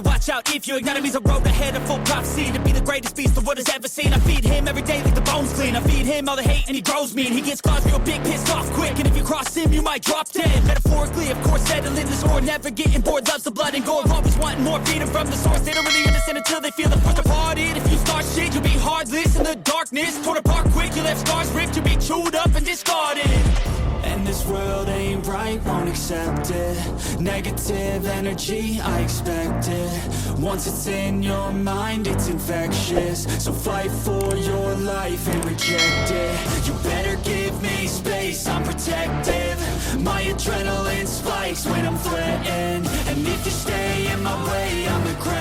better watch out if your enemy's a road ahead of full prophecy to be the greatest beast the world has ever seen. I feed him every day like the bones clean. I feed him all the hate and he grows me, and he gets claws real big, pissed off quick, and if you cross him you might drop dead. Metaphorically, of course, settling the score, never getting bored, loves the blood and gore, always wanting more freedom from the source. They don't really understand until they feel the force departed. If you start shit, you'll be heartless in the darkness, torn apart quick, you left scars ripped, you'll be chewed up and discarded. And this world ain't right, won't accept it. Negative energy, I expect it. Once it's in your mind, it's infectious. So fight for your life and reject it. You better give me space, I'm protective. My adrenaline spikes when I'm threatened, and if you stay in my way,